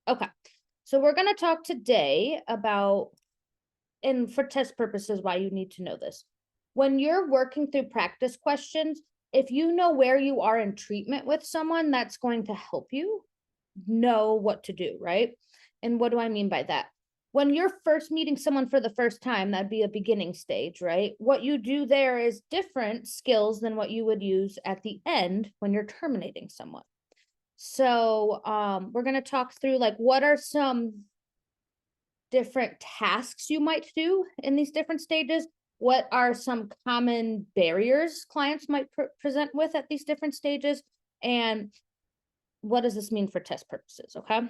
Okay, so we're going to talk today about, and for test purposes, why you need to know this. When you're working through practice questions, if you know where you are in treatment with someone, that's going to help you know what to do, right? And what do I mean by that? When you're first meeting someone for the first time, that'd be a beginning stage, right? What you do there is different skills than what you would use at the end when you're terminating someone. So we're going to talk through like what are some different tasks you might do in these different stages. What are some common barriers clients might present with at these different stages? And what does this mean for test purposes? Okay.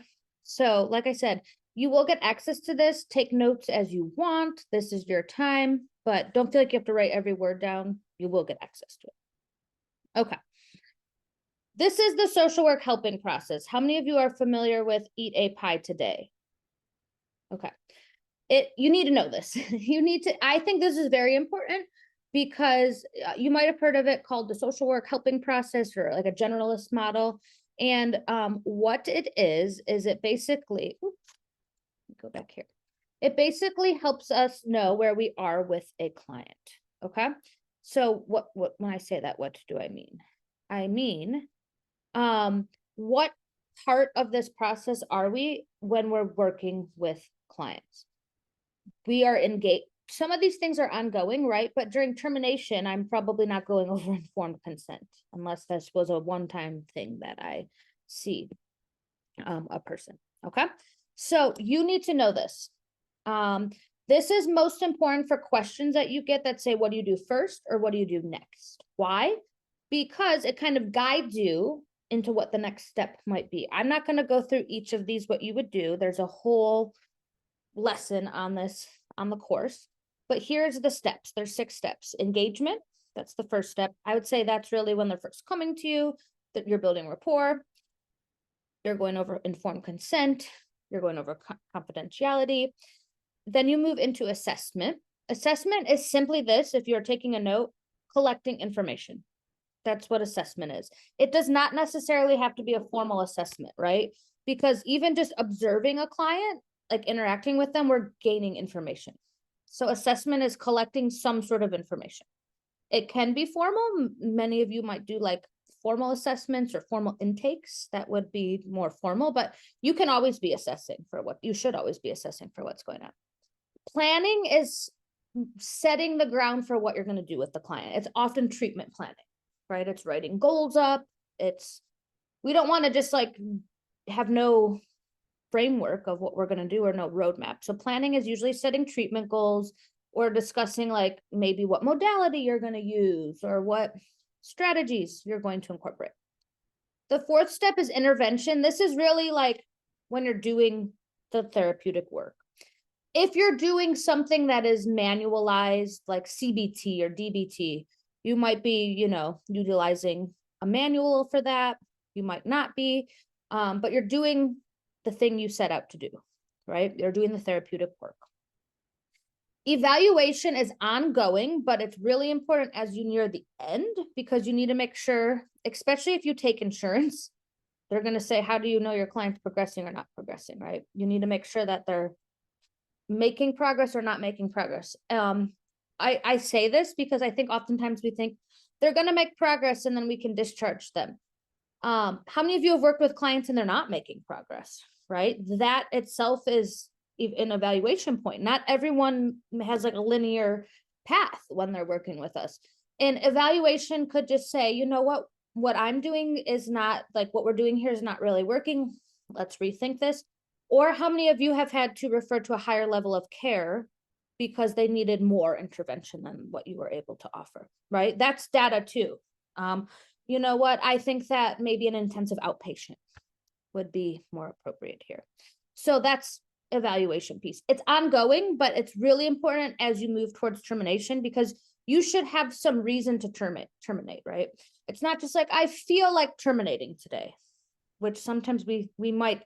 So, like I said, you will get access to this. Take notes as you want. This is your time, but don't feel like you have to write every word down. You will get access to it. Okay. This is the social work helping process. How many of you are familiar with Eat a Pie Today? Okay. You need to know this. I think this is very important because you might have heard of it called the social work helping process or like a generalist model. And what it is it basically, go back here. It basically helps us know where we are with a client. Okay. So when I say that, what do I mean? I mean, what part of this process are we when we're working with clients? We are engaged. Some of these things are ongoing, right? But during termination, I'm probably not going over informed consent unless this was a one-time thing that I see a person. Okay. So you need to know this. This is most important for questions that you get that say, what do you do first or what do you do next? Why? Because it kind of guides you into what the next step might be. I'm not going to go through each of these, what you would do. There's a whole lesson on this on the course, but here's the steps. There's 6 steps. Engagement, that's the first step. I would say that's really when they're first coming to you, that you're building rapport. You're going over informed consent. You're going over confidentiality. Then you move into assessment. Assessment is simply this, if you're taking a note, collecting information. That's what assessment is. It does not necessarily have to be a formal assessment, right? Because even just observing a client, like interacting with them, we're gaining information. So assessment is collecting some sort of information. It can be formal. Many of you might do like formal assessments or formal intakes. That would be more formal, but you can always be assessing for what you should always be assessing for what's going on. Planning is setting the ground for what you're going to do with the client. It's often treatment planning, right? It's writing goals up. We don't want to just like have no framework of what we're going to do or no roadmap. So planning is usually setting treatment goals or discussing like maybe what modality you're going to use or what strategies you're going to incorporate. The 4th step is intervention. This is really like when you're doing the therapeutic work. If you're doing something that is manualized like CBT or DBT, you might be, utilizing a manual for that. You might not be, but you're doing the thing you set out to do, right? You're doing the therapeutic work. Evaluation is ongoing, but it's really important as you near the end because you need to make sure, especially if you take insurance, they're going to say, how do you know your client's progressing or not progressing, right? You need to make sure that they're making progress or not making progress. I say this because I think oftentimes we think they're going to make progress and then we can discharge them. How many of you have worked with clients and they're not making progress, right? That itself is an evaluation point. Not everyone has like a linear path when they're working with us. And evaluation could just say, you know what I'm doing is not like what we're doing here is not really working. Let's rethink this. Or how many of you have had to refer to a higher level of care because they needed more intervention than what you were able to offer, right? That's data too. You know what? I think that maybe an intensive outpatient would be more appropriate here. So that's evaluation piece. It's ongoing, but it's really important as you move towards termination because you should have some reason to terminate, right? It's not just like, I feel like terminating today, which sometimes we might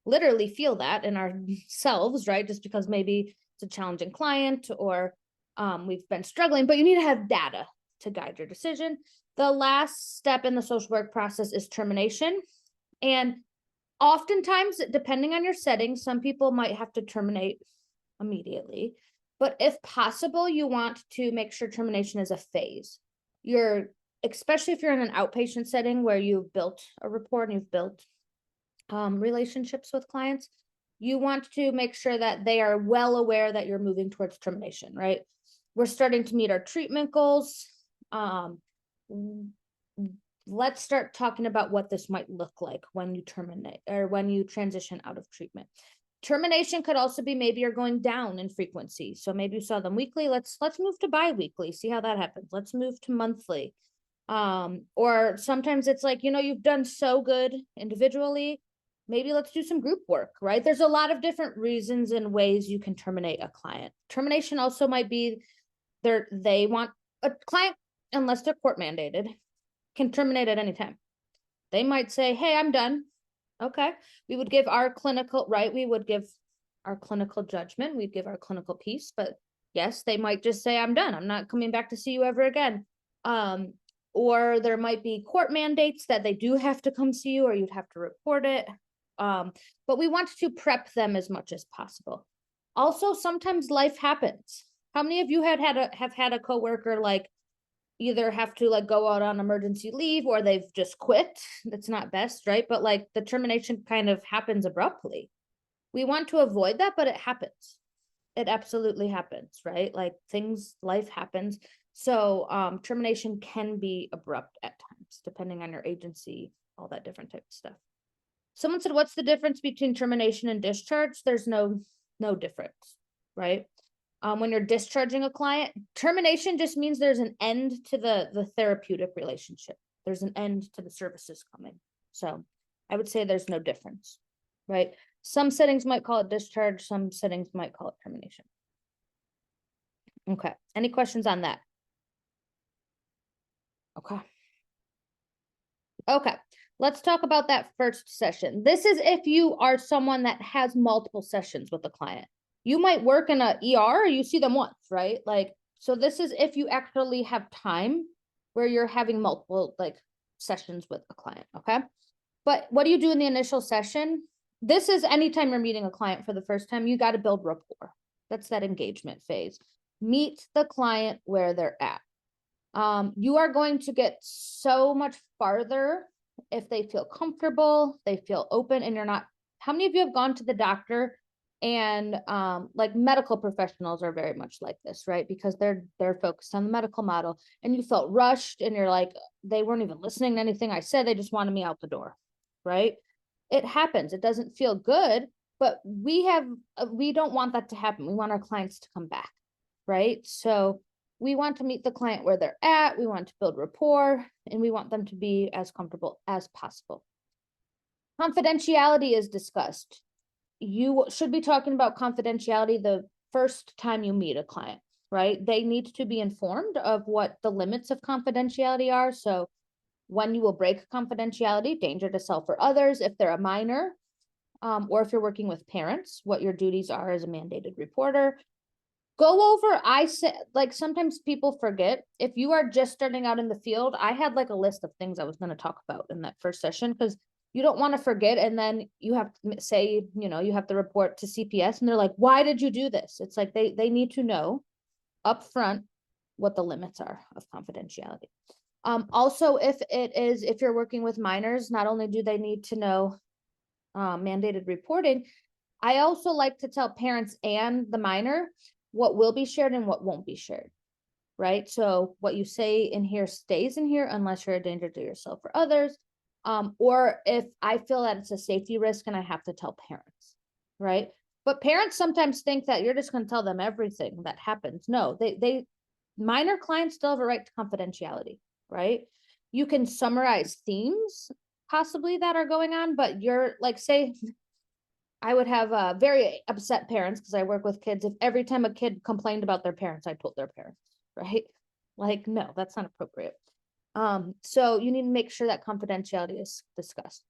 literally feel that in ourselves, right? Just because maybe it's a challenging client or we've been struggling, but you need to have data to guide your decision. The last step in the social work process is termination. And Oftentimes, depending on your setting, some people might have to terminate immediately, but if possible, you want to make sure termination is a phase. Especially if you're in an outpatient setting where you've built a rapport and you've built relationships with clients, you want to make sure that they are well aware that you're moving towards termination, right? We're starting to meet our treatment goals. Let's start talking about what this might look like when you terminate or when you transition out of treatment. Termination could also be maybe you're going down in frequency. So maybe you saw them weekly. Let's move to bi-weekly, see how that happens. Let's move to monthly. Or sometimes it's like, you've done so good individually. Maybe let's do some group work, right? There's a lot of different reasons and ways you can terminate a client. Termination also might be they want a client, unless they're court mandated, can terminate at any time. They might say, hey, I'm done. Okay. We would give our clinical, right? We would give our clinical judgment. We'd give our clinical piece, but yes, they might just say, I'm done. I'm not coming back to see you ever again. Or there might be court mandates that they do have to come see you or you'd have to report it. But we want to prep them as much as possible. Also, sometimes life happens. How many of you have had a coworker like either have to like go out on emergency leave or they've just quit? That's not best, right? But like the termination kind of happens abruptly. We want to avoid that, but it happens. It absolutely happens, right? Like life happens. So termination can be abrupt at times, depending on your agency, all that different type of stuff. Someone said, what's the difference between termination and discharge? There's no difference, right? When you're discharging a client, termination just means there's an end to the therapeutic relationship. There's an end to the services coming. So I would say there's no difference, right? Some settings might call it discharge. Some settings might call it termination. Okay. Any questions on that? Okay. Okay. Let's talk about that first session. This is if you are someone that has multiple sessions with a client. You might work in a ER, you see them once, right? Like, so this is if you actually have time where you're having multiple like sessions with a client, okay? But what do you do in the initial session? This is anytime you're meeting a client for the first time, you got to build rapport. That's that engagement phase. Meet the client where they're at. You are going to get so much farther if they feel comfortable, they feel open, and you're not. How many of you have gone to the doctor and like medical professionals are very much like this, right? Because they're focused on the medical model and you felt rushed and you're like, they weren't even listening to anything I said. They just wanted me out the door, right? It happens. It doesn't feel good, but we don't want that to happen. We want our clients to come back, right? So we want to meet the client where they're at. We want to build rapport and we want them to be as comfortable as possible. Confidentiality is discussed. You should be talking about confidentiality the first time you meet a client, right? They need to be informed of what the limits of confidentiality are. So when you will break confidentiality, danger to self or others, if they're a minor, or if you're working with parents, what your duties are as a mandated reporter. Go over, I said, like sometimes people forget, if you are just starting out in the field, I had like a list of things I was going to talk about in that first session because you don't want to forget. And then you have to say, you have to report to CPS and they're like, why did you do this? It's like they need to know upfront what the limits are of confidentiality. Also, if you're working with minors, not only do they need to know mandated reporting, I also like to tell parents and the minor what will be shared and what won't be shared, right? So what you say in here stays in here unless you're a danger to yourself or others. Or if I feel that it's a safety risk and I have to tell parents, right? But parents sometimes think that you're just going to tell them everything that happens. No, minor clients still have a right to confidentiality, right? You can summarize themes possibly that are going on, but you're like, say, I would have very upset parents because I work with kids. If every time a kid complained about their parents, I told their parents, right? Like, no, that's not appropriate. So you need to make sure that confidentiality is discussed.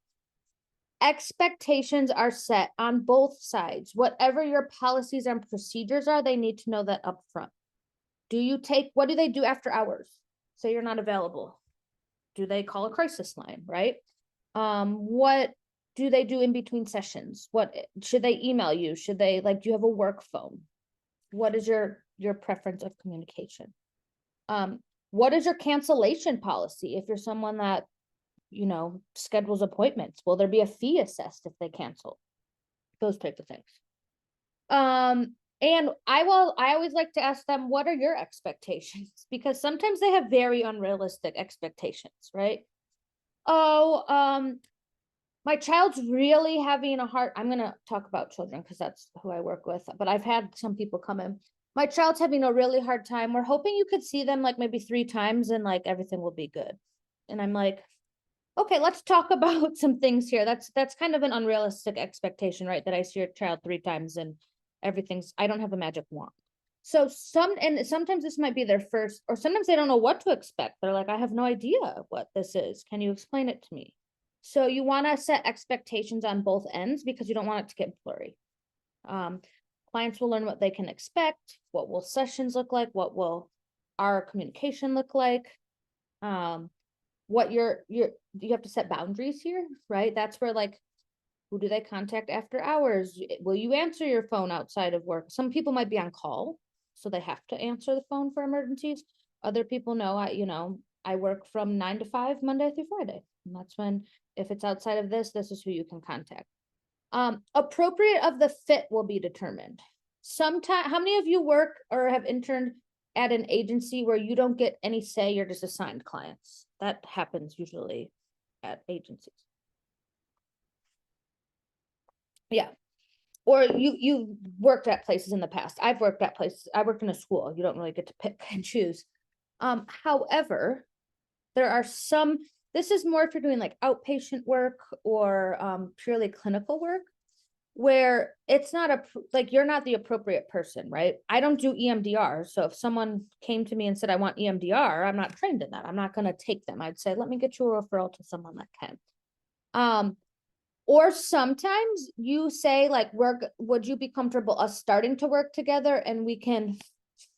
Expectations are set on both sides. Whatever your policies and procedures are, they need to know that upfront. What do they do after hours? Say you're not available. Do they call a crisis line, right? What do they do in between sessions? What should they email you? Should they, like, do you have a work phone? What is your preference of communication? What is your cancellation policy? If you're someone that, you know, schedules appointments, will there be a fee assessed if they cancel? Those types of things. And I always like to ask them, what are your expectations? Because sometimes they have very unrealistic expectations, right? Oh, my child's really having a hard, I'm gonna talk about children because that's who I work with, but I've had some people come in. My child's having a really hard time. We're hoping you could see them like maybe 3 times and like everything will be good. And I'm like, okay, let's talk about some things here. That's kind of an unrealistic expectation, right? That I see your child 3 times and everything's, I don't have a magic wand. So sometimes this might be their first, or sometimes they don't know what to expect. They're like, I have no idea what this is. Can you explain it to me? So you want to set expectations on both ends because you don't want it to get blurry. Clients will learn what they can expect, what will sessions look like, what will our communication look like, what you have to set boundaries here, right? That's where, like, who do they contact after hours? Will you answer your phone outside of work? Some people might be on call, so they have to answer the phone for emergencies. Other people know, I work from 9 to 5, Monday through Friday. And that's when, if it's outside of this is who you can contact. Appropriate of the fit will be determined. Sometimes, how many of you work or have interned at an agency where you don't get any say, you're just assigned clients? That happens usually at agencies. Yeah. Or you worked at places in the past. I've worked at places. I worked in a school. You don't really get to pick and choose. However, there are some, this is more if you're doing like outpatient work or purely clinical work, where it's not like you're not the appropriate person, right? I don't do EMDR. So if someone came to me and said, I want EMDR, I'm not trained in that. I'm not going to take them. I'd say, let me get you a referral to someone that can. Or sometimes you say, like, would you be comfortable us starting to work together and we can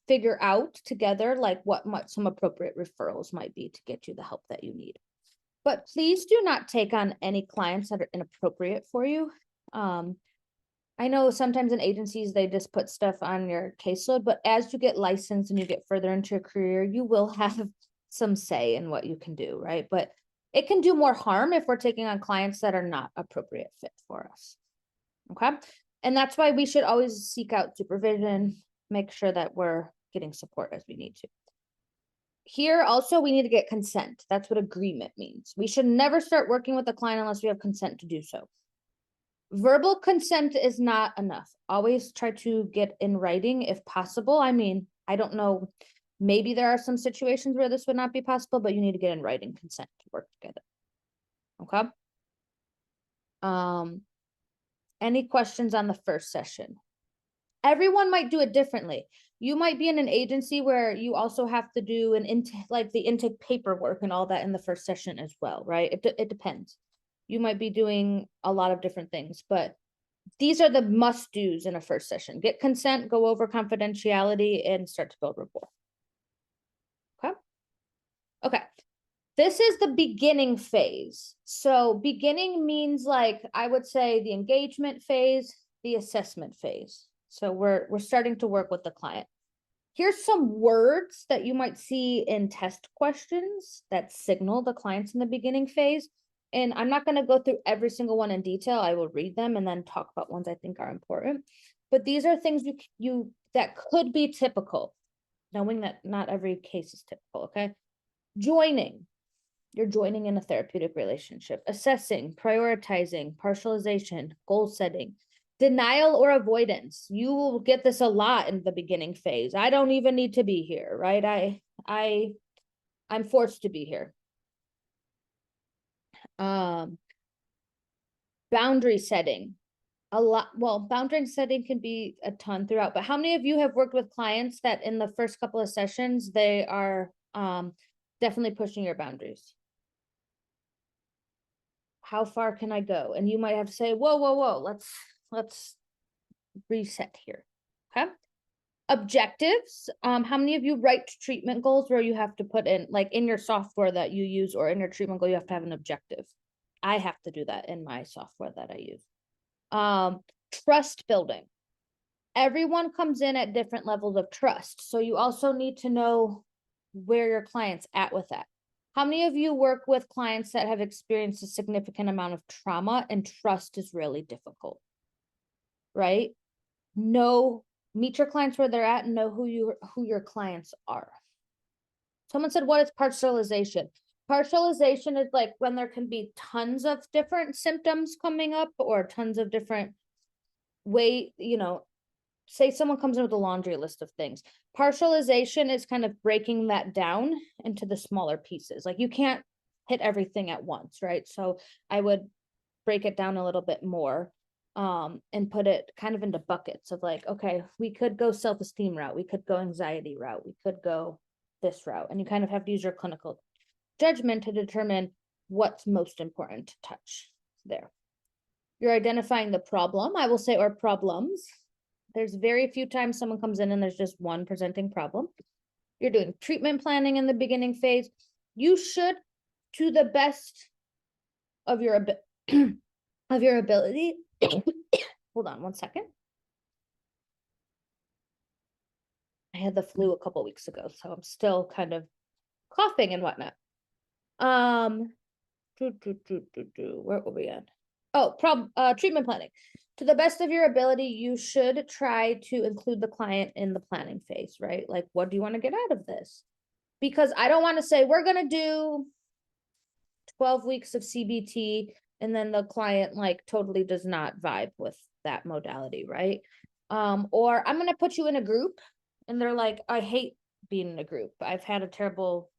figure out together like what some appropriate referrals might be to get you the help that you need. But please do not take on any clients that are inappropriate for you. I know sometimes in agencies, they just put stuff on your caseload, but as you get licensed and you get further into your career, you will have some say in what you can do, right? But it can do more harm if we're taking on clients that are not appropriate fit for us. Okay. And that's why we should always seek out supervision, make sure that we're getting support as we need to. Here also, we need to get consent. That's what agreement means. We should never start working with a client unless we have consent to do so. Verbal consent is not enough. Always try to get in writing if possible. I mean, I don't know, maybe there are some situations where this would not be possible, but you need to get in writing consent to work together. Okay. Any questions on the first session? Everyone might do it differently. You might be in an agency where you also have to do like the intake paperwork and all that in the first session as well, right? It depends. You might be doing a lot of different things, but these are the must-dos in a first session. Get consent, go over confidentiality, and start to build rapport. Okay. Okay. This is the beginning phase. So beginning means, like, I would say the engagement phase, the assessment phase. So we're starting to work with the client. Here's some words that you might see in test questions that signal the clients in the beginning phase. And I'm not going to go through every single one in detail. I will read them and then talk about ones I think are important. But these are things you that could be typical, knowing that not every case is typical, okay? Joining. You're joining in a therapeutic relationship. Assessing, prioritizing, partialization, goal setting. Denial or avoidance. You will get this a lot in the beginning phase. I don't even need to be here, right? I'm forced to be here. Boundary setting. Boundary setting can be a ton throughout, but how many of you have worked with clients that in the first couple of sessions, they are definitely pushing your boundaries? How far can I go? And you might have to say, whoa, let's reset here. Okay. Objectives. How many of you write treatment goals where you have to put in, like in your software that you use or in your treatment goal, you have to have an objective? I have to do that in my software that I use. Trust building. Everyone comes in at different levels of trust. So you also need to know where your client's at with that. How many of you work with clients that have experienced a significant amount of trauma and trust is really difficult, right? Meet your clients where they're at and know who your clients are. Someone said, what is partialization? Partialization is like when there can be tons of different symptoms coming up or tons of different say someone comes in with a laundry list of things. Partialization is kind of breaking that down into the smaller pieces. Like you can't hit everything at once, right? So I would break it down a little bit more and put it kind of into buckets of like, okay, we could go self-esteem route, we could go anxiety route, we could go this route. And you kind of have to use your clinical judgment to determine what's most important to touch there. You're identifying the problem, I will say, or problems. There's very few times someone comes in and there's just one presenting problem. You're doing treatment planning in the beginning phase. You should, to the best of your ability, hold on one second. I had the flu a couple weeks ago, so I'm still kind of coughing and whatnot. Where were we at? Oh, treatment planning. To the best of your ability, you should try to include the client in the planning phase, right? Like, what do you want to get out of this? Because I don't want to say, we're going to do 12 weeks of CBT, and then the client like totally does not vibe with that modality, right? Or I'm going to put you in a group, and they're like, I hate being in a group. I've had a terrible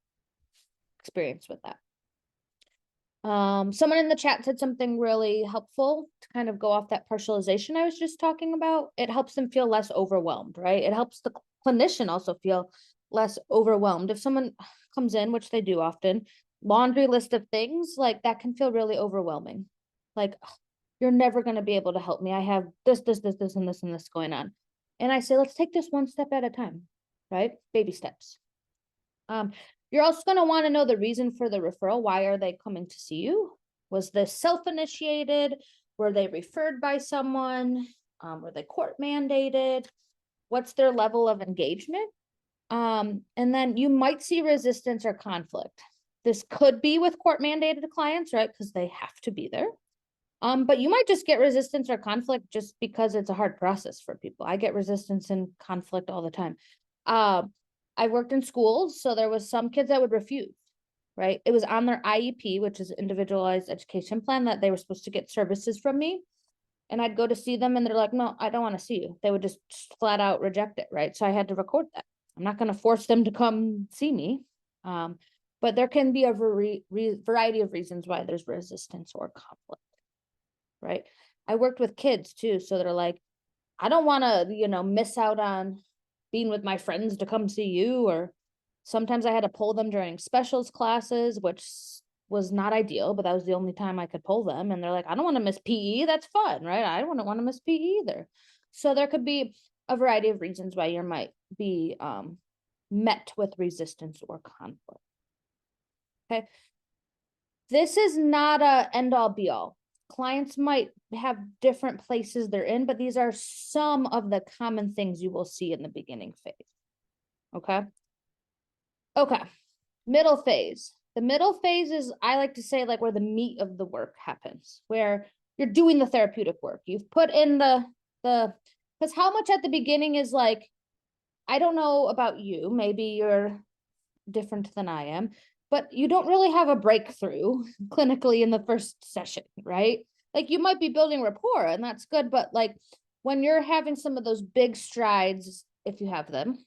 experience with that. Someone in the chat said something really helpful to kind of go off that partialization I was just talking about. It helps them feel less overwhelmed, right? It helps the clinician also feel less overwhelmed. If someone comes in, which they do often, laundry list of things, like that can feel really overwhelming. Like, you're never going to be able to help me. I have this, and this going on. And I say, let's take this one step at a time, right? Baby steps. You're also going to want to know the reason for the referral. Why are they coming to see you? Was this self-initiated? Were they referred by someone? Were they court mandated? What's their level of engagement? And then you might see resistance or conflict. This could be with court mandated clients, right? Because they have to be there. But you might just get resistance or conflict just because it's a hard process for people. I get resistance and conflict all the time. I worked in schools, so there was some kids that would refuse, right? It was on their IEP, which is individualized education plan, that they were supposed to get services from me. And I'd go to see them and they're like, no, I don't want to see you. They would just flat out reject it, right? So I had to record that. I'm not going to force them to come see me. But there can be a variety of reasons why there's resistance or conflict, right? I worked with kids too. So they're like, I don't want to, miss out on being with my friends to come see you. Or sometimes I had to pull them during specials classes, which was not ideal, but that was the only time I could pull them. And they're like, I don't want to miss PE. That's fun, right? I don't want to miss PE either. So there could be a variety of reasons why you might be met with resistance or conflict. Okay. This is not a end all be all. Clients might have different places they're in, but these are some of the common things you will see in the beginning phase. Okay. Okay. Middle phase. The middle phase is, I like to say, like where the meat of the work happens, where you're doing the therapeutic work. You've put in because how much at the beginning is like, I don't know about you, maybe you're different than I am, but you don't really have a breakthrough clinically in the first session, right? Like you might be building rapport and that's good, but like when you're having some of those big strides, if you have them,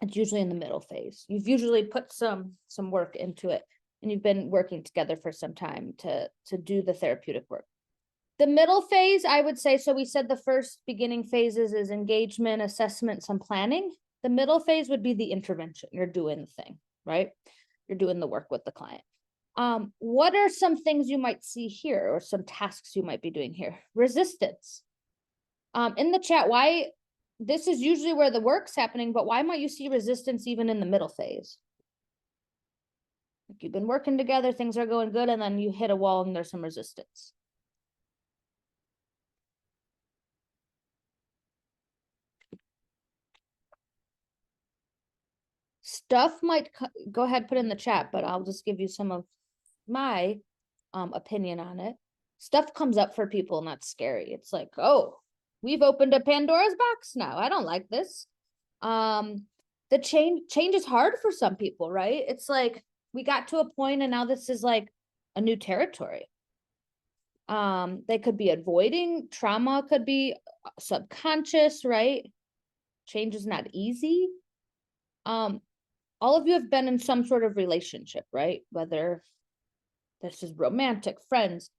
it's usually in the middle phase. You've usually put some work into it and you've been working together for some time to do the therapeutic work. The middle phase, I would say, so we said the first beginning phases is engagement, assessment, some planning. The middle phase would be the intervention. You're doing the thing, right? You're doing the work with the client. What are some things you might see here or some tasks you might be doing here? Resistance. In the chat, why, this is usually where the work's happening, but why might you see resistance even in the middle phase? Like you've been working together, things are going good, and then you hit a wall and there's some resistance. Stuff might go ahead, put in the chat, but I'll just give you some of my opinion on it. Stuff comes up for people and that's scary. It's like, oh, we've opened a Pandora's box now. I don't like this. The change is hard for some people, right? It's like we got to a point and now this is like a new territory. They could be avoiding trauma, could be subconscious, right? Change is not easy. All of you have been in some sort of relationship, right? Whether this is romantic, friends.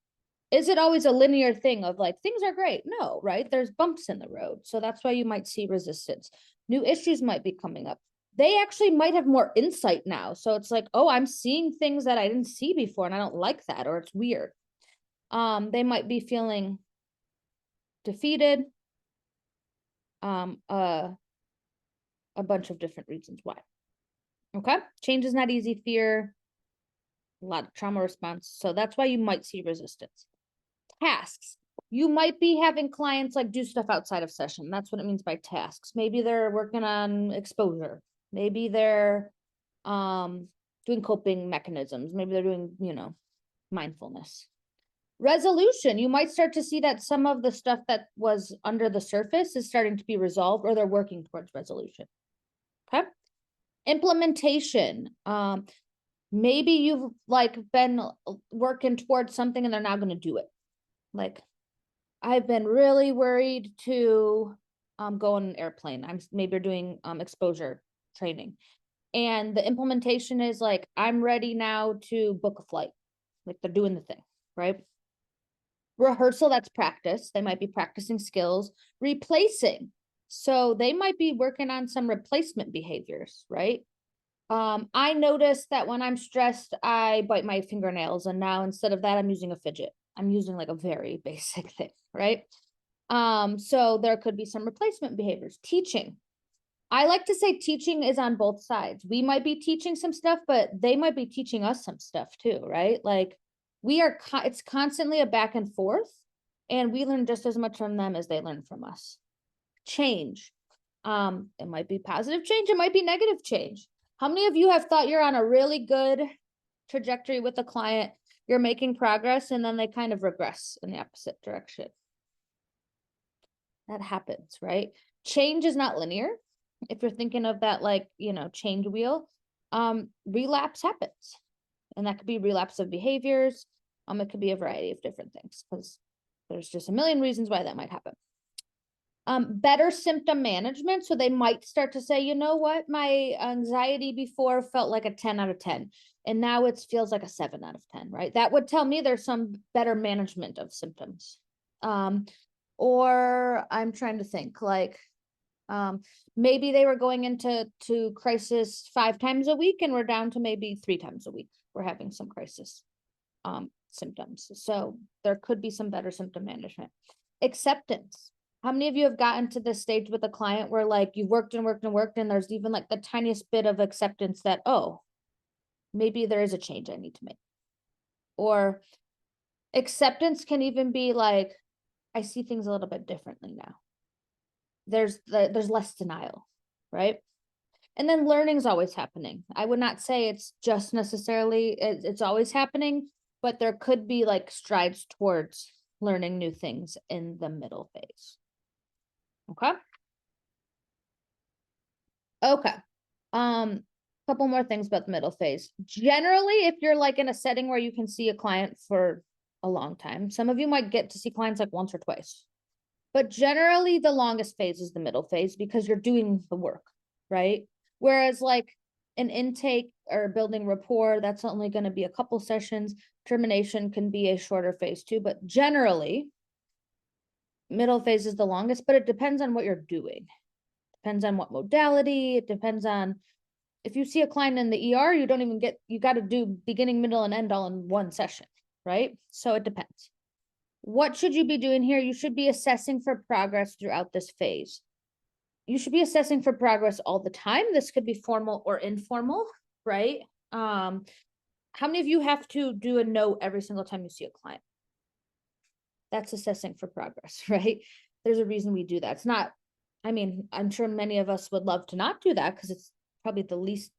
Is it always a linear thing of like things are great? No, right? There's bumps in the road. So that's why you might see resistance. New issues might be coming up. They actually might have more insight now. So it's like, oh, I'm seeing things that I didn't see before and I don't like that, or it's weird. They might be feeling defeated. A bunch of different reasons why. Okay. Change is not easy. Fear, a lot of trauma response. So that's why you might see resistance. Tasks. You might be having clients like do stuff outside of session. That's what it means by tasks. Maybe they're working on exposure. Maybe they're doing coping mechanisms. Maybe they're doing, mindfulness. Resolution. You might start to see that some of the stuff that was under the surface is starting to be resolved, or they're working towards resolution. Okay. Implementation. Maybe you've like been working towards something and they're now going to do it. Like, I've been really worried to go on an airplane. I'm maybe doing exposure training. And the implementation is like, I'm ready now to book a flight. Like they're doing the thing, right? Rehearsal, that's practice. They might be practicing skills. Replacing. So they might be working on some replacement behaviors, right? I noticed that when I'm stressed, I bite my fingernails. And now instead of that, I'm using a fidget. I'm using like a very basic thing, right? So there could be some replacement behaviors. Teaching. I like to say teaching is on both sides. We might be teaching some stuff, but they might be teaching us some stuff too, right? Like it's constantly a back and forth, and we learn just as much from them as they learn from us. Change. It might be positive change. It might be negative change. How many of you have thought you're on a really good trajectory with a client, you're making progress, and then they kind of regress in the opposite direction? That happens, right? Change is not linear. If you're thinking of that, like, change wheel, relapse happens. And that could be relapse of behaviors. It could be a variety of different things because there's just a million reasons why that might happen. Better symptom management. So they might start to say, you know what, my anxiety before felt like a 10 out of 10. And now it feels like a 7 out of 10, right? That would tell me there's some better management of symptoms. Or I'm trying to think like, maybe they were going into crisis 5 times a week and we're down to maybe 3 times a week. We're having some crisis symptoms. So there could be some better symptom management. Acceptance. How many of you have gotten to this stage with a client where like you've worked and worked and worked and there's even like the tiniest bit of acceptance that, oh, maybe there is a change I need to make? Or acceptance can even be like, I see things a little bit differently now. There's less denial, right? And then learning's always happening. I would not say it's just necessarily, it's always happening, but there could be like strides towards learning new things in the middle phase. Okay. Okay. Couple more things about the middle phase. Generally, if you're like in a setting where you can see a client for a long time, some of you might get to see clients like once or twice. But generally, the longest phase is the middle phase because you're doing the work, right? Whereas like an intake or building rapport, that's only going to be a couple sessions. Termination can be a shorter phase too, but generally, middle phase is the longest, but it depends on what you're doing. Depends on what modality. It depends on if you see a client in the ER, you got to do beginning, middle, and end all in one session, right? So it depends. What should you be doing here? You should be assessing for progress throughout this phase. You should be assessing for progress all the time. This could be formal or informal, right? how many of you have to do a note every single time you see a client? That's assessing for progress, right? There's a reason we do that. It's not, I mean, I'm sure many of us would love to not do that because it's probably the least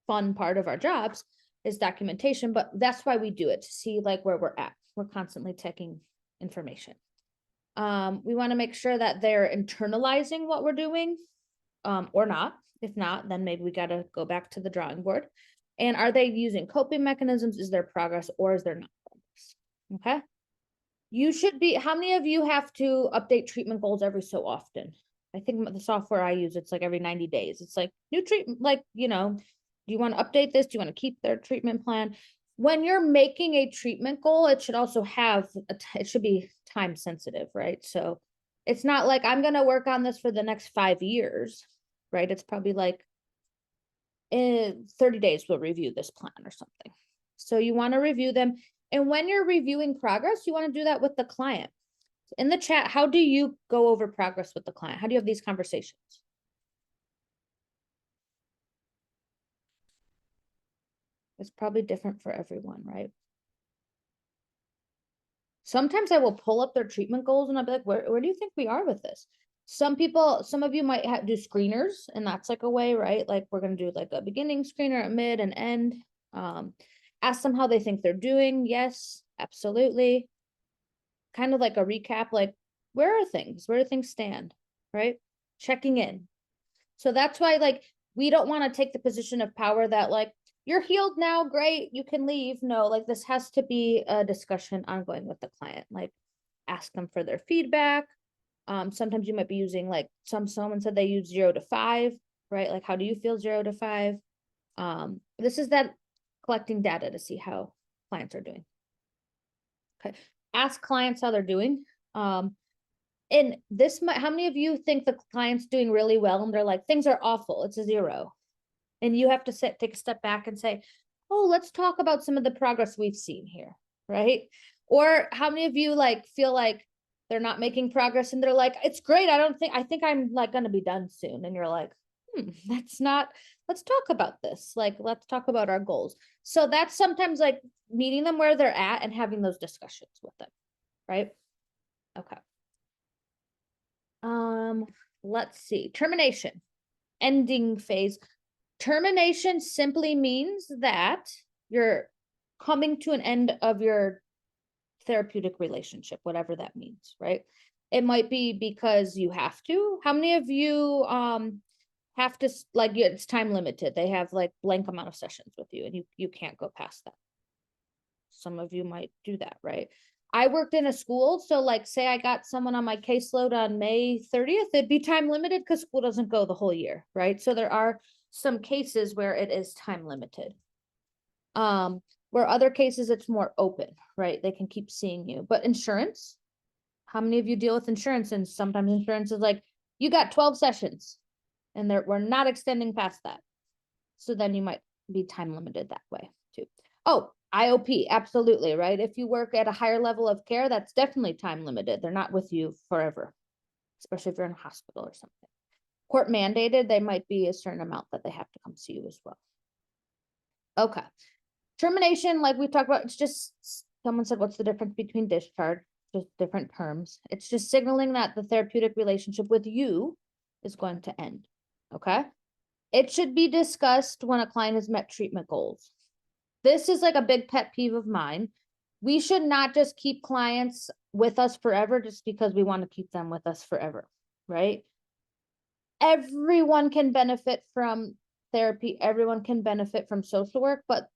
fun part of our jobs is documentation, but that's why we do it, to see like where we're at. We're constantly checking information. We want to make sure that they're internalizing what we're doing, or not. If not, then maybe we got to go back to the drawing board. And are they using coping mechanisms? Is there progress or is there not progress? Okay. You should be, how many of you have to update treatment goals every so often? I think the software I use, it's like every 90 days. It's like new treatment, like, you know, do you want to update this? Do you want to keep their treatment plan? When you're making a treatment goal, it should also have, it should be time sensitive, right? So it's not like I'm going to work on this for the next 5 years, right? It's probably like in 30 days, we'll review this plan or something. So you want to review them. And when you're reviewing progress, you want to do that with the client. In the chat, how do you go over progress with the client? How do you have these conversations? It's probably different for everyone, right? Sometimes I will pull up their treatment goals and I'll be like, where do you think we are with this? Some people, some of you might do screeners, and that's like a way, right? Like we're going to do like a beginning screener, a mid, and end. Ask them how they think they're doing. Yes, absolutely. Kind of like a recap, like where are things? Where do things stand? Right? Checking in. So that's why like we don't want to take the position of power that like you're healed now, great, you can leave. No, like this has to be a discussion ongoing with the client. Like ask them for their feedback. Sometimes you might be using like someone said they use 0 to 5, right? Like how do you feel 0 to 5? This is that collecting data to see how clients are doing. Okay. Ask clients how they're doing. And this might, how many of you think the client's doing really well and they're like, things are awful, it's a 0. And you have to take a step back and say, oh, let's talk about some of the progress we've seen here, right? Or how many of you like feel like they're not making progress and they're like, it's great, I think I'm like gonna be done soon. And you're like, that's not, let's talk about this. Like, let's talk about our goals. So that's sometimes like meeting them where they're at and having those discussions with them, right? Okay. Let's see. Termination, ending phase. Termination simply means that you're coming to an end of your therapeutic relationship, whatever that means, right? It might be because you have to. How many of you have to, like, it's time limited? They have like blank amount of sessions with you and you can't go past that. Some of you might do that, right? I worked in a school, so like say I got someone on my caseload on May 30th, it'd be time limited because school doesn't go the whole year, right? So there are some cases where it is time limited. Where other cases it's more open, right? They can keep seeing you. But insurance, how many of you deal with insurance? And sometimes insurance is like, you got 12 sessions and we're not extending past that. So then you might be time limited that way too. Oh, IOP, absolutely, right? If you work at a higher level of care, that's definitely time limited. They're not with you forever, especially if you're in a hospital or something. Court mandated, they might be a certain amount that they have to come see you as well. Okay. Termination, like we talked about, it's just, someone said, what's the difference between discharge? Just different terms. It's just signaling that the therapeutic relationship with you is going to end. Okay. It should be discussed when a client has met treatment goals. This is like a big pet peeve of mine. We should not just keep clients with us forever just because we want to keep them with us forever, right? Everyone can benefit from therapy. Everyone can benefit from social work, but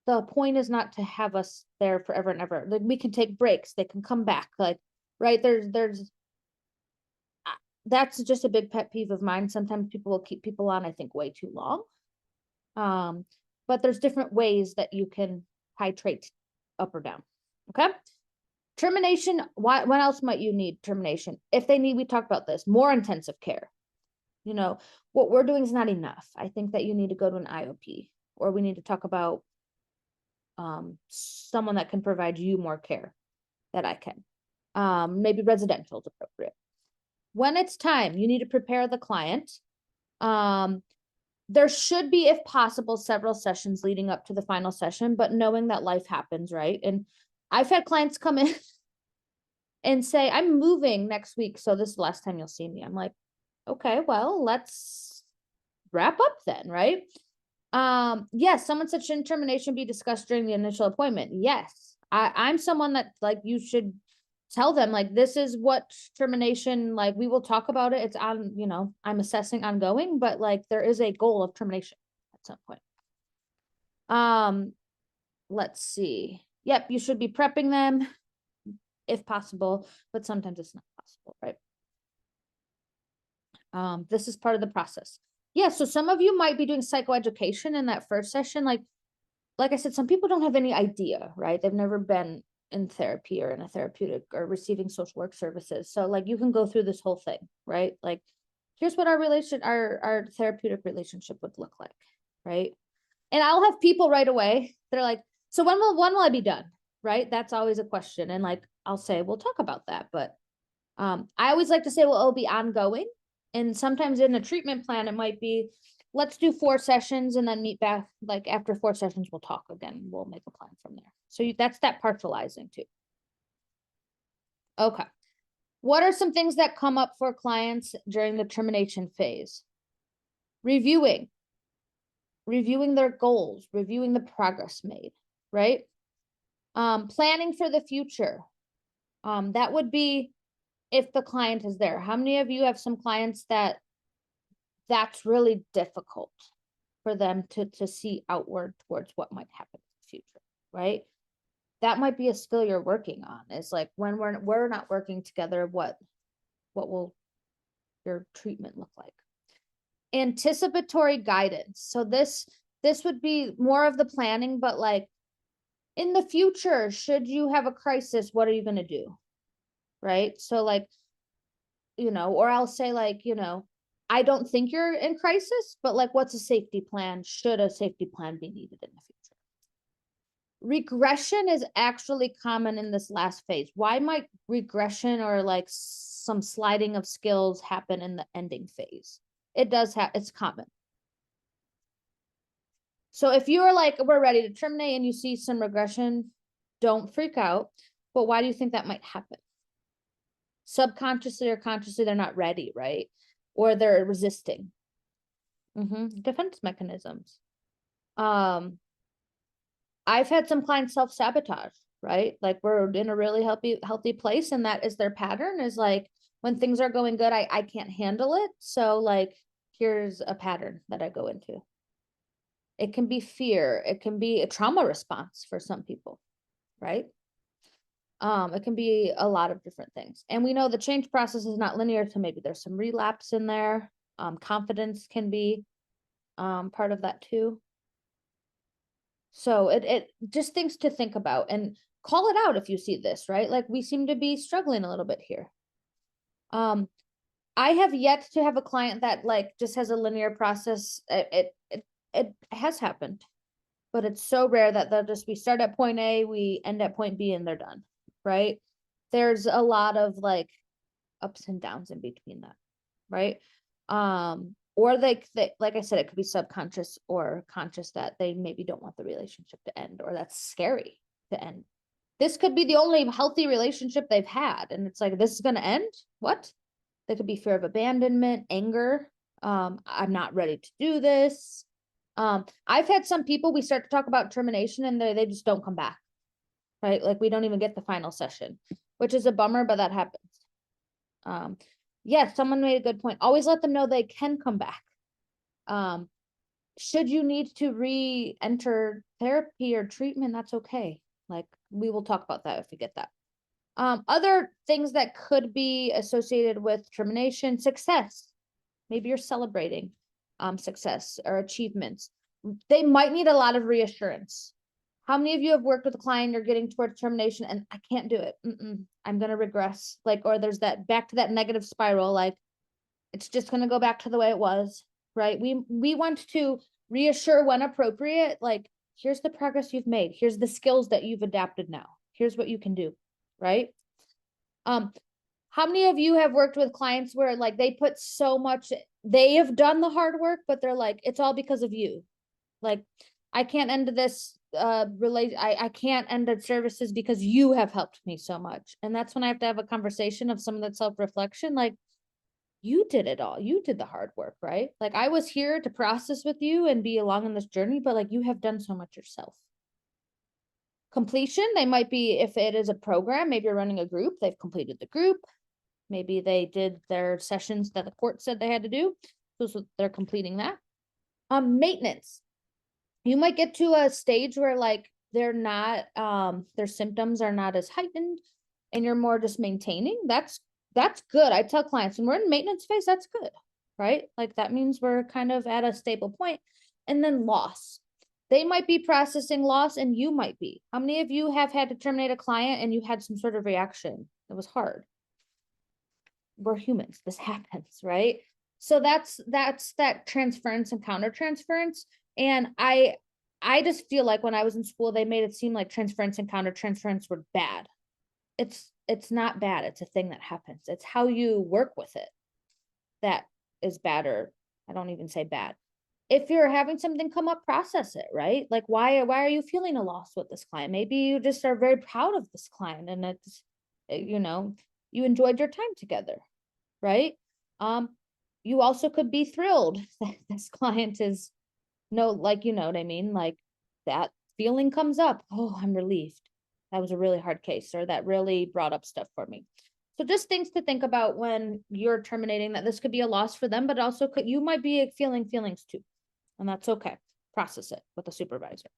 the point is not to have us there forever and ever. Like we can take breaks. They can come back. Like, right, there's that's just a big pet peeve of mine. Sometimes people will keep people on, I think, way too long. But there's different ways that you can titrate up or down. Okay. Termination. What else might you need termination? If they need, we talked about this, more intensive care. You know, what we're doing is not enough. I think that you need to go to an IOP, or we need to talk about someone that can provide you more care that I can. Maybe residential is appropriate. When it's time, you need to prepare the client. There should be, if possible, several sessions leading up to the final session, but knowing that life happens, right? And I've had clients come in and say, I'm moving next week, so this is the last time you'll see me. I'm like, okay, well, let's wrap up then, right? Yes, someone said, shouldn't termination be discussed during the initial appointment? Yes. I'm someone that, like, you should tell them, like, this is what termination, like, we will talk about it. It's on, you know, I'm assessing ongoing, but like there is a goal of termination at some point. Let's see. Yep, you should be prepping them if possible, but sometimes it's not possible, right? This is part of the process. Yeah, so some of you might be doing psychoeducation in that first session. Like I said, some people don't have any idea, right? They've never been in therapy or in a therapeutic or receiving social work services. So like you can go through this whole thing, right? Like here's what our therapeutic relationship would look like, right? And I'll have people right away. They're like, so when will I be done? Right? That's always a question. And like I'll say, we'll talk about that. But I always like to say, well, it'll be ongoing. And sometimes in a treatment plan, it might be, let's do 4 sessions and then meet back. Like after 4 sessions, we'll talk again. We'll make a plan from there. So that's that partializing too. Okay. What are some things that come up for clients during the termination phase? Reviewing their goals, reviewing the progress made, right? Planning for the future. That would be if the client is there. How many of you have some clients that's really difficult for them to see outward towards what might happen in the future, right? That might be a skill you're working on. It's like when we're not working together, what will your treatment look like? Anticipatory guidance. So this would be more of the planning, but like in the future, should you have a crisis, what are you going to do? Right? So like, you know, or I'll say like, you know, I don't think you're in crisis, but like, what's a safety plan? Should a safety plan be needed in the future? Regression is actually common in this last phase. Why might regression or like some sliding of skills happen in the ending phase? It does have, it's common. So if you're like, we're ready to terminate and you see some regression, don't freak out. But why do you think that might happen? Subconsciously or consciously, they're not ready, right? Or they're resisting. Defense mechanisms. I've had some clients self-sabotage, right? Like we're in a really healthy place, and that is their pattern, is like when things are going good, I can't handle it. So like here's a pattern that I go into. It can be fear, it can be a trauma response for some people, right? It can be a lot of different things. And we know the change process is not linear, so maybe there's some relapse in there. Confidence can be part of that too. So it just things to think about, and call it out if you see this, right? Like we seem to be struggling a little bit here. I have yet to have a client that like just has a linear process. It has happened, but it's so rare that we start at point A, we end at point B, and they're done, right? There's a lot of like ups and downs in between that, right? Or they like I said, it could be subconscious or conscious that they maybe don't want the relationship to end, or that's scary to end. This could be the only healthy relationship they've had, and it's like, this is going to end? What? There could be fear of abandonment, anger. I'm not ready to do this. I've had some people, we start to talk about termination and they just don't come back, right? Like we don't even get the final session, which is a bummer, but that happens. Yeah, someone made a good point. Always let them know they can come back. Should you need to re-enter therapy or treatment, that's okay. Like we will talk about that if we get that. Other things that could be associated with termination: success. Maybe you're celebrating success or achievements. They might need a lot of reassurance. How many of you have worked with a client, you're getting towards termination and I can't do it. I'm going to regress. Like, or there's that back to that negative spiral. Like it's just going to go back to the way it was, right? We want to reassure when appropriate. Like, here's the progress you've made. Here's the skills that you've adapted now. Here's what you can do, right? How many of you have worked with clients where like they put so much they have done the hard work, but they're like, it's all because of you. Like, I can't end this I can't end the services because you have helped me so much. And that's when I have to have a conversation of some of that self-reflection. Like, you did it all. You did the hard work, right? Like, I was here to process with you and be along in this journey, but like, you have done so much yourself. Completion, they might be, if it is a program, maybe you're running a group, they've completed the group. Maybe they did their sessions that the court said they had to do. So they're completing that. Maintenance. You might get to a stage where like they're not, their symptoms are not as heightened and you're more just maintaining. That's good. I tell clients when we're in maintenance phase, that's good, right? Like that means we're kind of at a stable point. And then loss. They might be processing loss and you might be. How many of you have had to terminate a client and you had some sort of reaction? It was hard. We're humans. This happens, right? So that's that transference and countertransference. And I just feel like when I was in school, they made it seem like transference and countertransference were bad. It's not bad. It's a thing that happens. It's how you work with it that is bad, or I don't even say bad. If you're having something come up, process it, right? Like why are you feeling a loss with this client? Maybe you just are very proud of this client and it's, you know, you enjoyed your time together, right? You also could be thrilled that this client is like, you know what I mean? Like that feeling comes up. Oh, I'm relieved. That was a really hard case, or that really brought up stuff for me. So just things to think about when you're terminating, that this could be a loss for them, but also you might be feeling feelings too. And that's okay. Process it with a supervisor.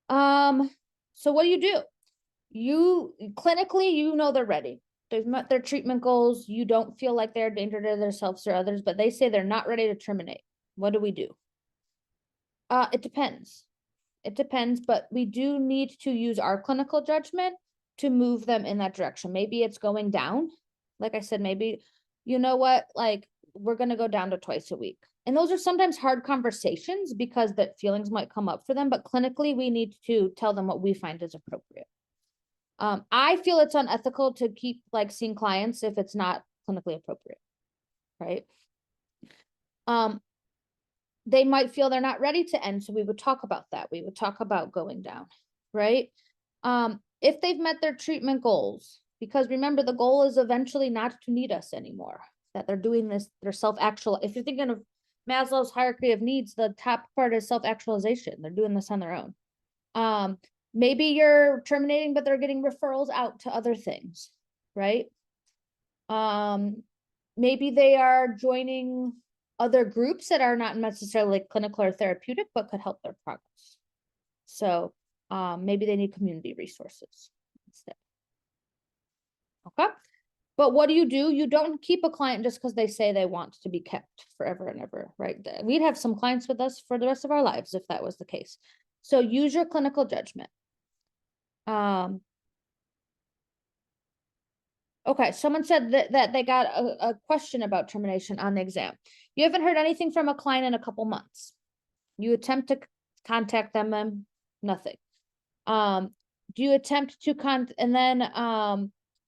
So what do? You clinically, you know, they're ready. They've met their treatment goals. You don't feel like they're a danger to themselves or others, but they say they're not ready to terminate. What do we do? It depends. It depends, but we do need to use our clinical judgment to move them in that direction. Maybe it's going down. Like I said, maybe, you know what, like we're going to go down to twice a week. And those are sometimes hard conversations because that feelings might come up for them, but clinically we need to tell them what we find is appropriate. I feel it's unethical to keep like seeing clients if it's not clinically appropriate, right? They might feel they're not ready to end. So we would talk about that. We would talk about going down, right? If they've met their treatment goals, because remember, the goal is eventually not to need us anymore, that they're doing this, they're self-actual. If you're thinking of Maslow's hierarchy of needs, the top part is self-actualization. They're doing this on their own. Maybe you're terminating, but they're getting referrals out to other things, right? Maybe they are joining other groups that are not necessarily clinical or therapeutic, but could help their progress. So maybe they need community resources instead. Okay. But what do? You don't keep a client just because they say they want to be kept forever and ever, right? We'd have some clients with us for the rest of our lives if that was the case. So use your clinical judgment. Okay, someone said that they got a question about termination on the exam. You haven't heard anything from a client in a couple months. You attempt to contact them, nothing. Do you attempt to and then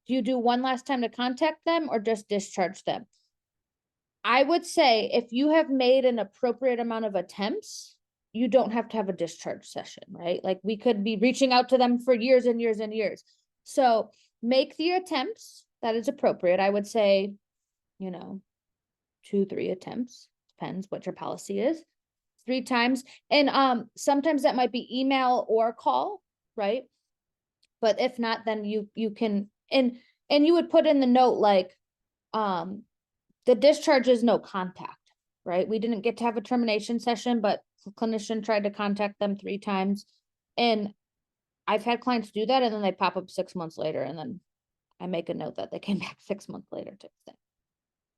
do you do one last time to contact them or just discharge them? I would say if you have made an appropriate amount of attempts, you don't have to have a discharge session, right? Like we could be reaching out to them for years and years and years. So make the attempts that is appropriate. I would say, 2-3 attempts, depends what your policy is, 3 times. And sometimes that might be email or call, right? But if not, then you can, and you would put in the note like, the discharge is no contact, right? We didn't get to have a termination session, but the clinician tried to contact them 3 times. And I've had clients do that and then they pop up 6 months later and then I make a note that they came back 6 months later to extend.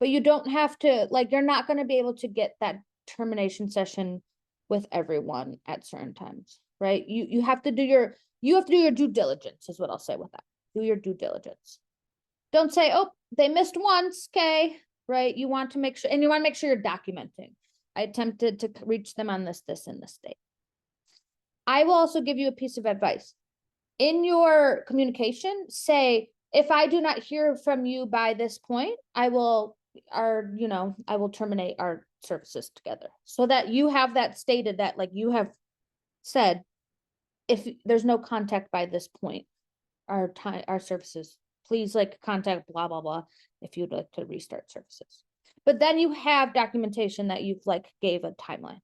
But you don't have to, like, you're not going to be able to get that termination session with everyone at certain times, right? You have to do your due diligence is what I'll say with that. Do your due diligence. Don't say, oh, they missed once, okay, right? You want to make sure, and you want to make sure you're documenting. I attempted to reach them on this, and this date. I will also give you a piece of advice. In your communication, say, if I do not hear from you by this point, I will I will terminate our services together, so that you have that stated, that like you have said, if there's no contact by this point, our services, please like contact blah, blah, blah, if you'd like to restart services. But then you have documentation that you've like gave a timeline.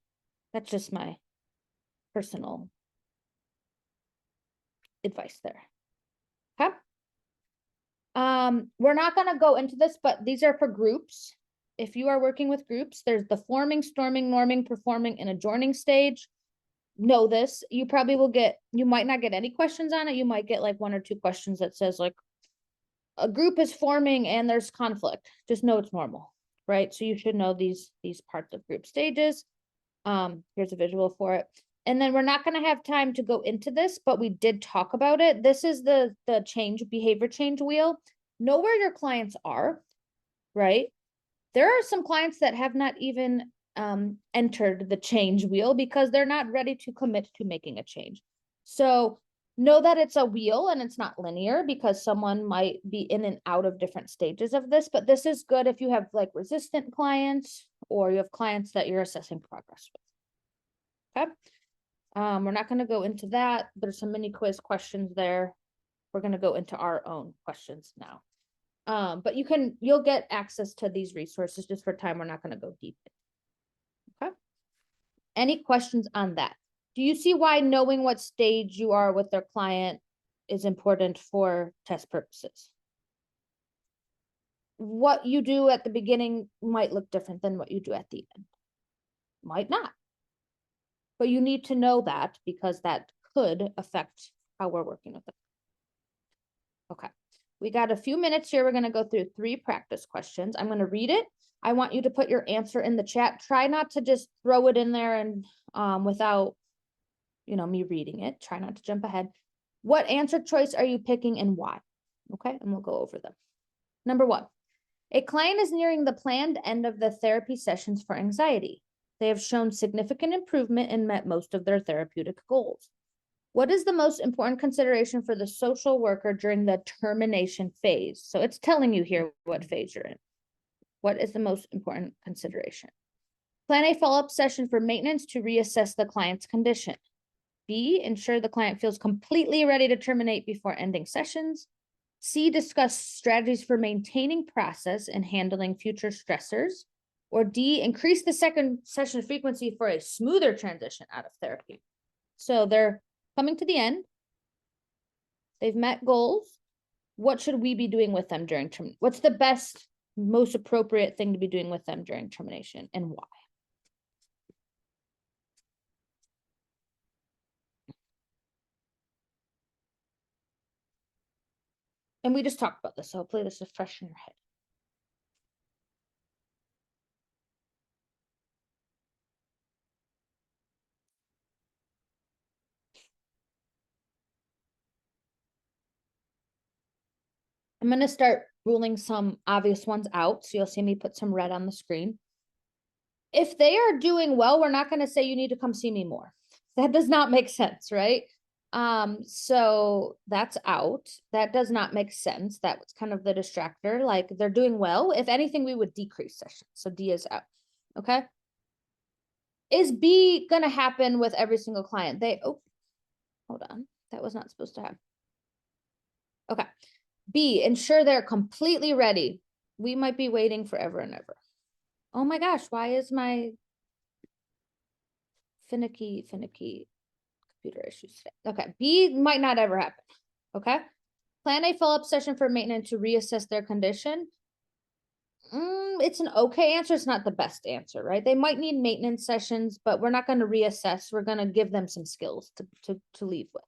That's just my personal advice there. Okay. We're not going to go into this, but these are for groups. If you are working with groups, there's the forming, storming, norming, performing, and adjourning stage. Know this. You might not get any questions on it. You might get like 1 or 2 questions that says like a group is forming and there's conflict. Just know it's normal, right? So you should know these parts of group stages. Here's a visual for it. And then we're not going to have time to go into this, but we did talk about it. This is the behavior change wheel. Know where your clients are, right? There are some clients that have not even entered the change wheel because they're not ready to commit to making a change. So know that it's a wheel and it's not linear, because someone might be in and out of different stages of this, but this is good if you have like resistant clients or you have clients that you're assessing progress with. Okay. We're not going to go into that. There's some mini quiz questions there. We're going to go into our own questions now. But you'll get access to these resources. Just for time, we're not going to go deep. Okay. Any questions on that? Do you see why knowing what stage you are with their client is important for test purposes? What you do at the beginning might look different than what you do at the end. Might not. But you need to know that, because that could affect how we're working with them. Okay. We got a few minutes here. We're going to go through 3 practice questions. I'm going to read it. I want you to put your answer in the chat. Try not to just throw it in there and without, me reading it. Try not to jump ahead. What answer choice are you picking and why? Okay, and we'll go over them. Number 1, a client is nearing the planned end of the therapy sessions for anxiety. They have shown significant improvement and met most of their therapeutic goals. What is the most important consideration for the social worker during the termination phase? So it's telling you here what phase you're in. What is the most important consideration? Plan a follow-up session for maintenance to reassess the client's condition. B, ensure the client feels completely ready to terminate before ending sessions. C, discuss strategies for maintaining process and handling future stressors. Or D, increase the second session frequency for a smoother transition out of therapy. So they're coming to the end. They've met goals. What should we be doing with them during termination? What's the best, most appropriate thing to be doing with them during termination, and why? And we just talked about this, so hopefully this is fresh in your head. I'm going to start ruling some obvious ones out. So you'll see me put some red on the screen. If they are doing well, we're not going to say you need to come see me more. That does not make sense, right? So that's out. That does not make sense. That was kind of the distractor. Like, they're doing well. If anything, we would decrease sessions. So D is out. Okay. Is B going to happen with every single client? Hold on. That was not supposed to happen. Okay. B, ensure they're completely ready. We might be waiting forever and ever. Oh my gosh, why is my finicky computer issues today? Okay, B might not ever happen. Okay. Plan a follow-up session for maintenance to reassess their condition. It's an okay answer. It's not the best answer, right? They might need maintenance sessions, but we're not going to reassess. We're going to give them some skills to leave with.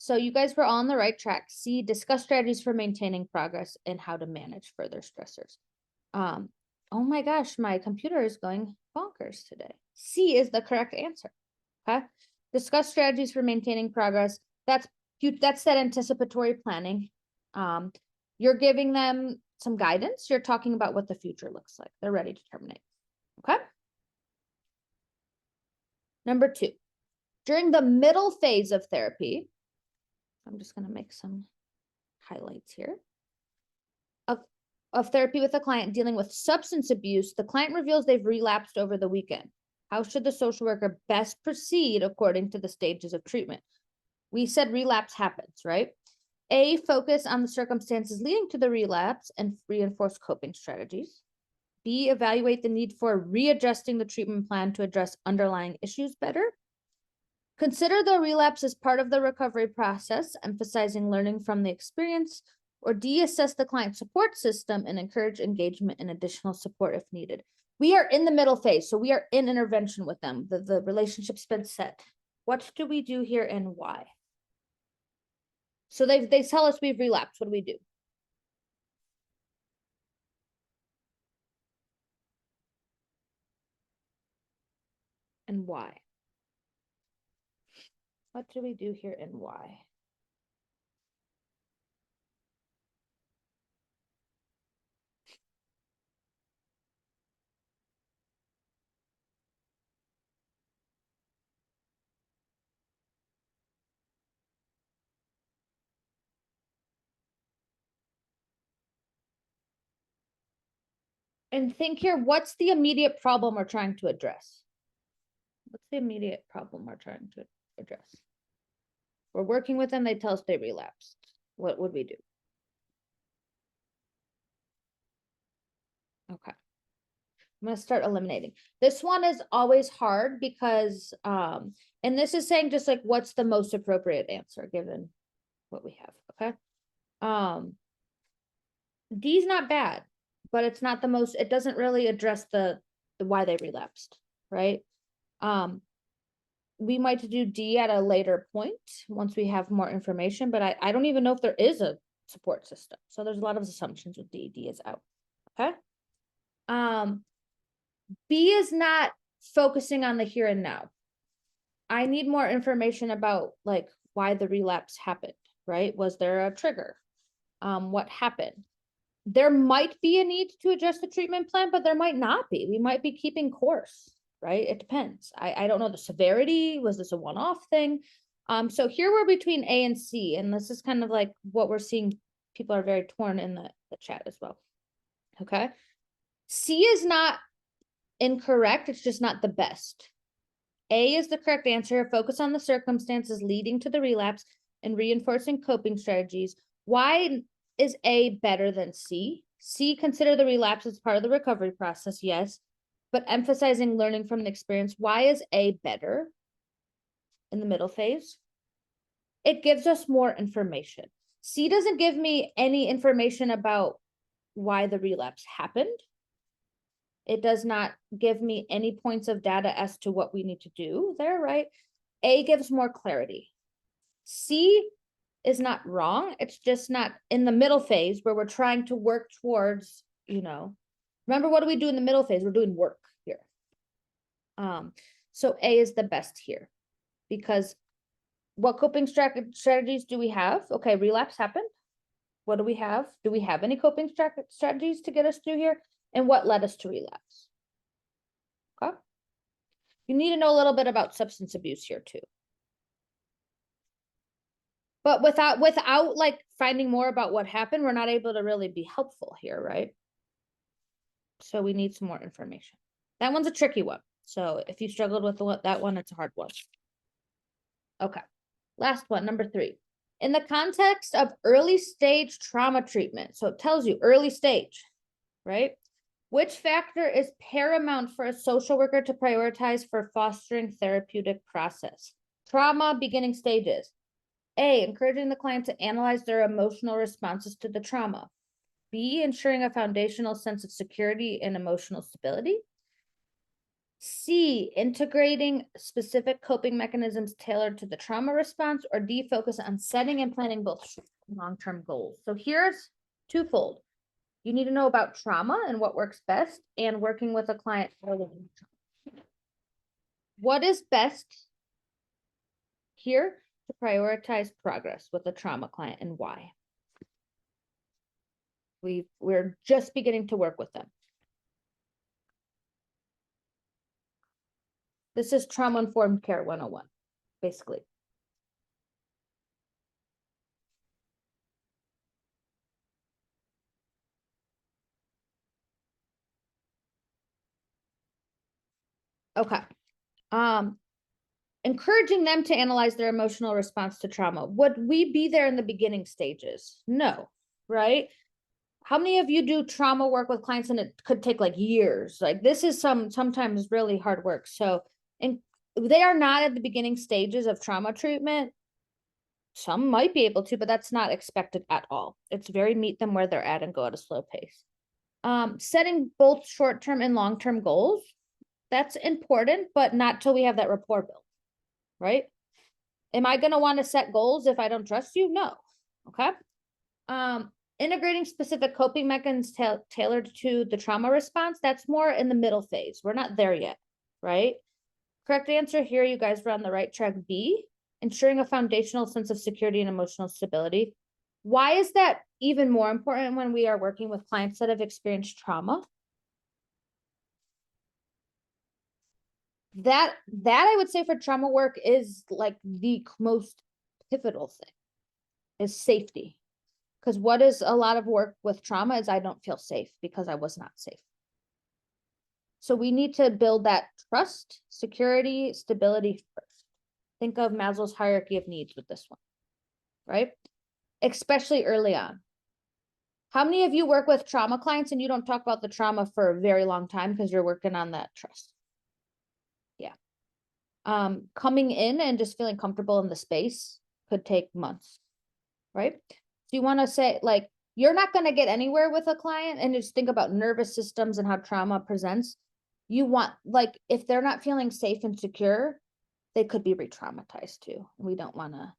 So you guys were all on the right track. C, discuss strategies for maintaining progress and how to manage further stressors. Oh my gosh, my computer is going bonkers today. C is the correct answer. Okay. Discuss strategies for maintaining progress. That's that anticipatory planning. You're giving them some guidance. You're talking about what the future looks like. They're ready to terminate. Okay. Number 2, during the middle phase of therapy, I'm just going to make some highlights here. of therapy with a client dealing with substance abuse, the client reveals they've relapsed over the weekend. How should the social worker best proceed according to the stages of treatment? We said relapse happens, right? A, focus on the circumstances leading to the relapse and reinforce coping strategies. B, evaluate the need for readjusting the treatment plan to address underlying issues better. Consider the relapse as part of the recovery process, emphasizing learning from the experience. Or D, assess the client support system and encourage engagement and additional support if needed. We are in the middle phase, so we are in intervention with them. The relationship's been set. What do we do here and why? So they tell us we've relapsed. What do we do? And why? What do we do here and why? And think here, what's the immediate problem we're trying to address? What's the immediate problem we're trying to address? We're working with them, they tell us they relapsed. What would we do? Okay. I'm going to start eliminating. This one is always hard because, and this is saying just like, what's the most appropriate answer given what we have, okay? D's not bad, but it's not the most, it doesn't really address the why they relapsed, right? We might do D at a later point once we have more information, but I don't even know if there is a support system. So there's a lot of assumptions with D. D is out, okay? B is not focusing on the here and now. I need more information about like why the relapse happened, right? Was there a trigger? What happened? There might be a need to adjust the treatment plan, but there might not be. We might be keeping course, right? It depends. I don't know the severity. Was this a one-off thing? So here we're between A and C, and this is kind of like what we're seeing. People are very torn in the chat as well. Okay. C is not incorrect. It's just not the best. A is the correct answer. Focus on the circumstances leading to the relapse and reinforcing coping strategies. Why is A better than C? C, consider the relapse as part of the recovery process, yes, but emphasizing learning from the experience. Why is A better in the middle phase? It gives us more information. C doesn't give me any information about why the relapse happened. It does not give me any points of data as to what we need to do there, right? A gives more clarity. C is not wrong. It's just not in the middle phase where we're trying to work towards, remember what do we do in the middle phase? We're doing work here. So A is the best here because what coping strategies do we have? Okay, relapse happened. What do we have? Do we have any coping strategies to get us through here? And what led us to relapse? Okay. You need to know a little bit about substance abuse here too. But without like finding more about what happened, we're not able to really be helpful here, right? So we need some more information. That one's a tricky one. So if you struggled with that one, it's a hard one. Okay. Last one, number 3. In the context of early stage trauma treatment, so it tells you early stage, right? Which factor is paramount for a social worker to prioritize for fostering therapeutic process? Trauma beginning stages. A, encouraging the client to analyze their emotional responses to the trauma. B, ensuring a foundational sense of security and emotional stability. C, integrating specific coping mechanisms tailored to the trauma response. Or D, focus on setting and planning both long-term goals. So here's twofold. You need to know about trauma and what works best and working with a client. What is best here to prioritize progress with a trauma client and why? We're just beginning to work with them. This is trauma-informed care 101, basically. Okay. Encouraging them to analyze their emotional response to trauma. Would we be there in the beginning stages? No, right? How many of you do trauma work with clients and it could take like years? Like this is sometimes really hard work. So, and they are not at the beginning stages of trauma treatment. Some might be able to, but that's not expected at all. It's very meet them where they're at and go at a slow pace. Setting both short-term and long-term goals, that's important, but not till we have that rapport built, right? Am I going to want to set goals if I don't trust you? No. Okay. Integrating specific coping mechanisms tailored to the trauma response, that's more in the middle phase. We're not there yet, right? Correct answer here, you guys were on the right track. B, ensuring a foundational sense of security and emotional stability. Why is that even more important when we are working with clients that have experienced trauma? That I would say for trauma work is like the most pivotal thing is safety. Because what is a lot of work with trauma is I don't feel safe because I was not safe. So we need to build that trust, security, stability first. Think of Maslow's hierarchy of needs with this one, right? Especially early on. How many of you work with trauma clients and you don't talk about the trauma for a very long time because you're working on that trust? Yeah. Coming in and just feeling comfortable in the space could take months, right? So you want to say, like, you're not going to get anywhere with a client and just think about nervous systems and how trauma presents. You want, like, if they're not feeling safe and secure, they could be re-traumatized too. We don't want to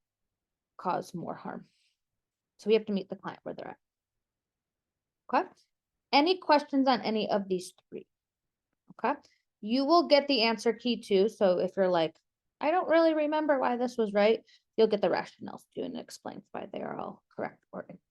cause more harm. So we have to meet the client where they're at. Okay. Any questions on any of these three? Okay. You will get the answer key too. So if you're like, I don't really remember why this was right, you'll get the rationales too and it explains why they are all correct or incorrect.